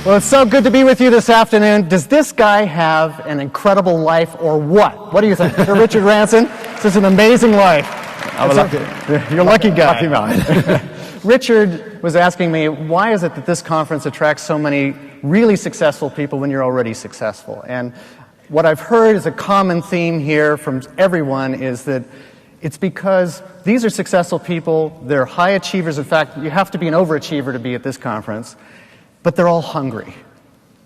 Well, it's so good to be with you this afternoon. Does this guy have an incredible life or what? What do you think? Mr. Richard Ranson, this is an amazing life. You're a lucky guy. Lucky man. Richard was asking me, why is it that this conference attracts so many really successful people when you're already successful? And what I've heard is a common theme here from everyone is that it's because these are successful people, they're high achievers. In fact, you have to be an overachiever to be at this conference, but they're all hungry.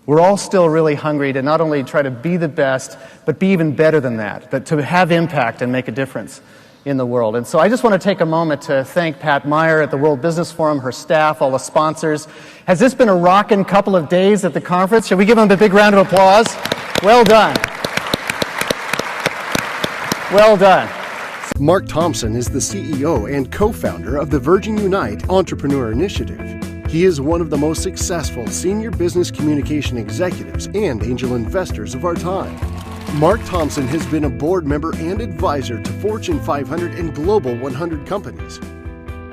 We're all still really hungry to not only try to be the best, but be even better than that, but to have impact and make a difference in the world. And so I just want to take a moment to thank Pat Meyer at the World Business Forum, her staff, all the sponsors. Has this been a rockin' couple of days at the conference? Shall we give them a big round of applause? Well done. Well done. Mark Thompson is the CEO and co-founder of the Virgin Unite Entrepreneur Initiative. He is one of the most successful senior business communication executives and angel investors of our time. Mark Thompson has been a board member and advisor to Fortune 500 and Global 100 companies.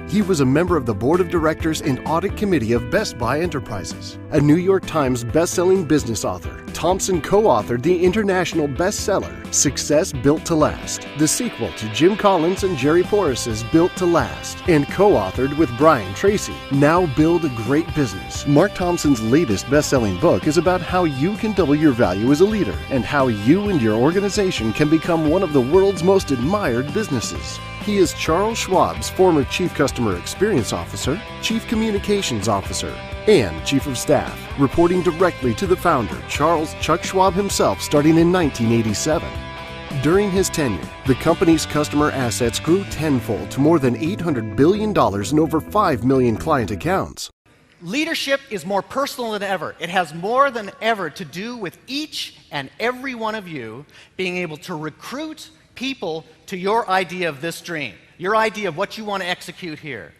He was a member of the board of directors and audit committee of Best Buy Enterprises. A New York Times best-selling business author, Thompson co-authored the international bestseller, Success Built to Last, the sequel to Jim Collins and Jerry Porras's Built to Last, and co-authored with Brian Tracy, Now Build a Great Business. Mark Thompson's latest best-selling book is about how you can double your value as a leader and how you and your organization can become one of the world's most admired businesses. He is Charles Schwab's former Chief Customer Experience Officer, Chief Communications Officer, and Chief of Staff, reporting directly to the founder, Charles Chuck Schwab himself, starting in 1987. During his tenure, the company's customer assets grew tenfold to more than $800 billion and over 5 million client accounts. Leadership is more personal than ever. It has more than ever to do with each and every one of you being able to recruit people to your idea of this dream, your idea of what you want to execute here.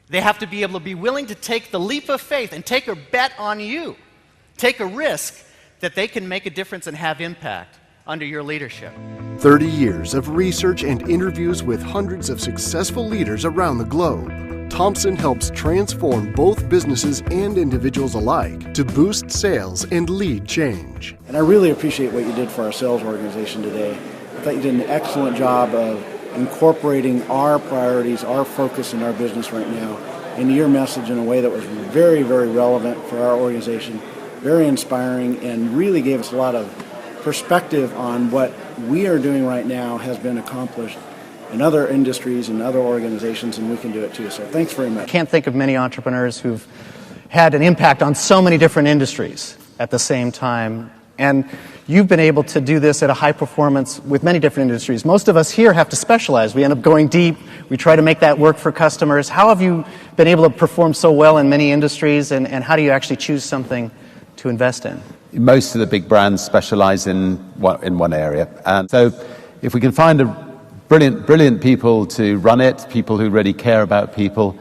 They have to be able to be willing to take the leap of faith and take a bet on you, take a risk that they can make a difference and have impact under your leadership. 30 years of research and interviews with hundreds of successful leaders around the globe. Thompson helps transform both businesses and individuals alike to boost sales and lead change. And I really appreciate what you did for our sales organization today. I thought you did an excellent job of incorporating our priorities, our focus in our business right now into your message in a way that was very, very relevant for our organization, very inspiring, and really gave us a lot of perspective on what we are doing right now has been accomplished in other industries and other organizations, and we can do it too. So thanks very much. I can't think of many entrepreneurs who've had an impact on so many different industries at the same time. And you've been able to do this at a high performance with many different industries. Most of us here have to specialize. We end up going deep. We try to make that work for customers. How have you been able to perform so well in many industries, and how do you actually choose something to invest in? Most of the big brands specialize in one area. And so if we can find brilliant people to run it, people who really care about people,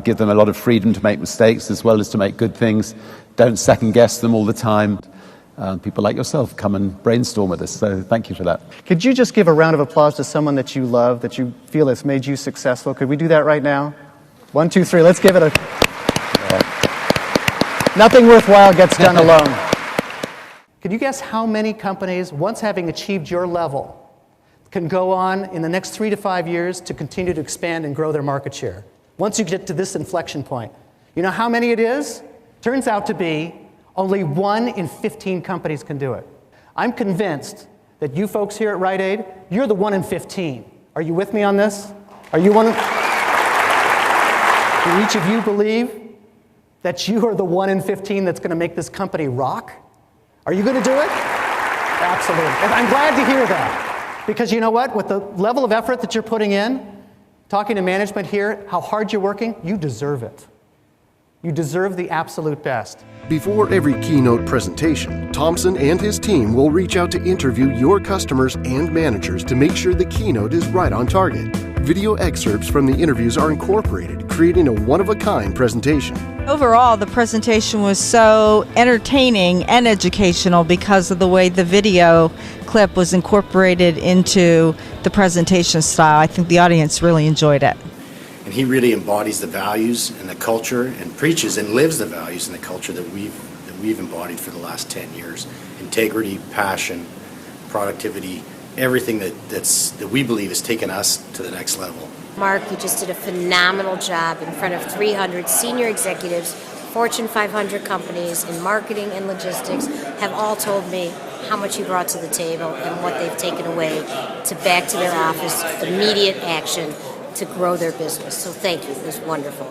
give them a lot of freedom to make mistakes as well as to make good things, don't second guess them all the time. People like yourself come and brainstorm with us, so thank you for that. Could you just give a round of applause to someone that you love, that you feel has made you successful? Could we do that right now? 1, 2, 3, let's give it a... Nothing worthwhile gets done alone. Can you guess how many companies, once having achieved your level, can go on in the next 3 to 5 years to continue to expand and grow their market share? Once you get to this inflection point. You know how many it is? Turns out to be only 1 in 15 companies can do it. I'm convinced that you folks here at Rite Aid, you're the 1 in 15. Are you with me on this? Are you one of... Do each of you believe that you are the 1 in 15 that's going to make this company rock? Are you going to do it? Absolutely. And I'm glad to hear that. Because you know what? With the level of effort that you're putting in, talking to management here, how hard you're working, you deserve it. You deserve the absolute best. Before every keynote presentation, Thompson and his team will reach out to interview your customers and managers to make sure the keynote is right on target. Video excerpts from the interviews are incorporated, creating a one-of-a-kind presentation. Overall, the presentation was so entertaining and educational because of the way the video clip was incorporated into the presentation style. I think the audience really enjoyed it. And he really embodies the values and the culture and preaches and lives the values and the culture that we've embodied for the last 10 years. Integrity, passion, productivity, everything that we believe has taken us to the next level. Mark, you just did a phenomenal job in front of 300 senior executives. Fortune 500 companies in marketing and logistics have all told me how much you brought to the table and what they've taken away to back to their office, immediate action to grow their business. So thank you. It was wonderful.